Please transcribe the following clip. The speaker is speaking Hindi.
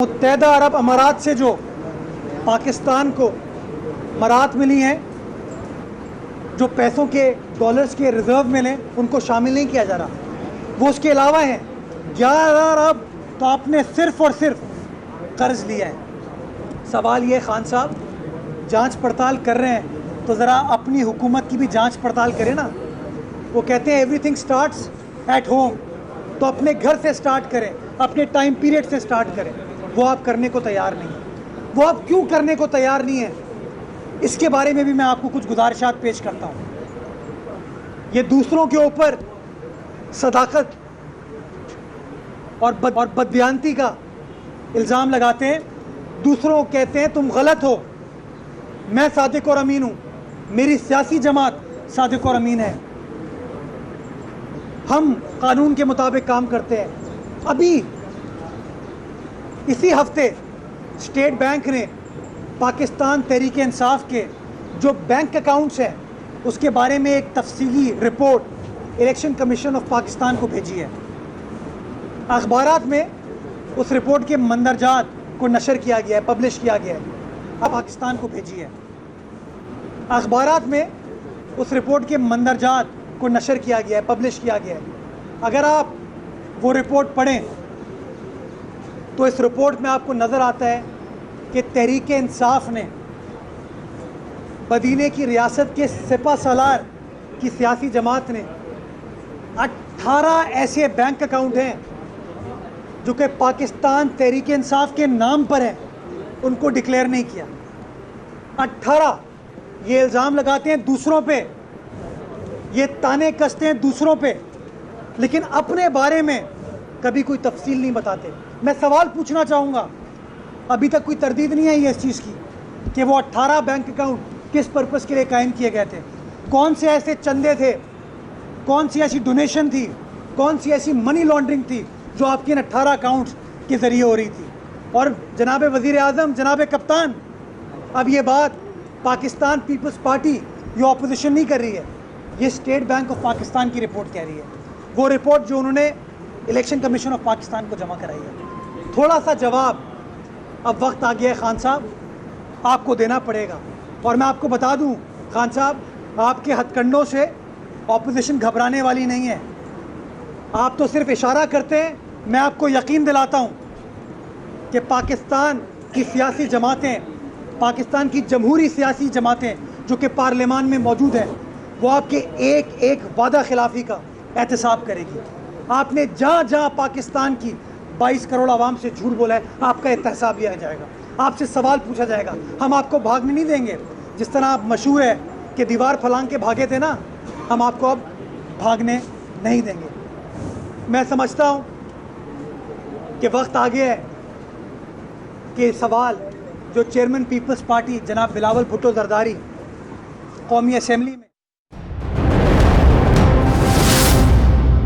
मुत्तहदा अरब अमारात से जो पाकिस्तान को मराहत मिली हैं, जो पैसों के डॉलर्स के रिज़र्व मिले उनको शामिल नहीं किया जा रहा, वो उसके अलावा हैं 11 अरब तो आपने सिर्फ़ और सिर्फ कर्ज़ लिया है। सवाल ये खान साहब जांच पड़ताल कर रहे हैं तो ज़रा अपनी हुकूमत की भी जांच पड़ताल करें ना। वो कहते हैं एवरीथिंग स्टार्ट्स एट होम, तो अपने घर से स्टार्ट करें, अपने टाइम पीरियड से स्टार्ट करें। वो आप करने को तैयार नहीं है। वो आप क्यों करने को तैयार नहीं है, इसके बारे में भी मैं आपको कुछ गुजारिशात पेश करता हूँ। ये दूसरों के ऊपर सदाकत और बदबयानती का इल्ज़ाम लगाते हैं, दूसरों को कहते हैं तुम गलत हो। मैं सादिक और अमीन हूँ, मेरी सियासी जमात सादिक और अमीन है, हम कानून के मुताबिक काम करते हैं। अभी इसी हफ्ते स्टेट बैंक ने पाकिस्तान तहरीक इंसाफ के जो बैंक अकाउंट्स हैं उसके बारे में एक तफसीली report election commission of Pakistan को भेजी है। अखबारात में उस रिपोर्ट के मंदरजात को नशर किया गया है, पब्लिश किया गया है, अब पाकिस्तान को भेजी है। अखबारात में उस रिपोर्ट के मंदरजात को नशर किया गया है, पब्लिश किया गया है। अगर आप वो रिपोर्ट पढ़ें तो इस रिपोर्ट में आपको नज़र आता है कि तहरीक इंसाफ ने मदीने की रियासत के सिपा सालार की सियासी जमात ने 18 ऐसे बैंक अकाउंट हैं जो कि पाकिस्तान तहरीक इंसाफ के नाम पर हैं, उनको डिक्लेयर नहीं किया। 18 ये इल्ज़ाम लगाते हैं दूसरों पे, ये ताने कसते हैं दूसरों पे, लेकिन अपने बारे में कभी कोई तफसील नहीं बताते। मैं सवाल पूछना चाहूँगा, अभी तक कोई तरदीद नहीं आई है इस चीज़ की कि वो 18 बैंक अकाउंट किस पर्पज़ के लिए कायम किए गए थे, कौन से ऐसे चंदे थे, कौन सी ऐसी डोनेशन थी, कौन सी ऐसी मनी लॉन्ड्रिंग थी जो आपके इन 18 अकाउंट्स के ज़रिए हो रही थी। और जनाब वज़ीर आज़म, जनाब कप्तान, अब ये बात पाकिस्तान पीपल्स पार्टी ये ऑपोजिशन नहीं कर रही है, ये स्टेट बैंक ऑफ पाकिस्तान की रिपोर्ट कह रही है, वो रिपोर्ट जो उन्होंने इलेक्शन कमीशन ऑफ पाकिस्तान को जमा कराई है। थोड़ा सा जवाब अब वक्त आ गया है खान साहब, आपको देना पड़ेगा। और मैं आपको बता दूं खान साहब, आपके हथकंडों से ऑपोजिशन घबराने वाली नहीं है। आप तो सिर्फ इशारा करते हैं। मैं आपको यकीन दिलाता हूं कि पाकिस्तान की सियासी जमातें, पाकिस्तान की जमहूरी सियासी जमातें जो कि पार्लियामान में मौजूद हैं, वो आपके एक एक वादा खिलाफी का एहतसाब करेगी। आपने जहाँ जहाँ पाकिस्तान की 22 करोड़ आवाम से झूठ बोला है, आपका एहतसाब लिया जाएगा, आपसे सवाल पूछा जाएगा। हम आपको भागने नहीं देंगे। जिस तरह आप मशहूर है कि दीवार फलांग के भागे थे ना, हम आपको अब भागने नहीं देंगे। मैं समझता हूँ कि वक्त आ गया है कि सवाल जो चेयरमैन पीपल्स पार्टी जनाब बिलावल भुट्टो जरदारी कौमी असम्बली में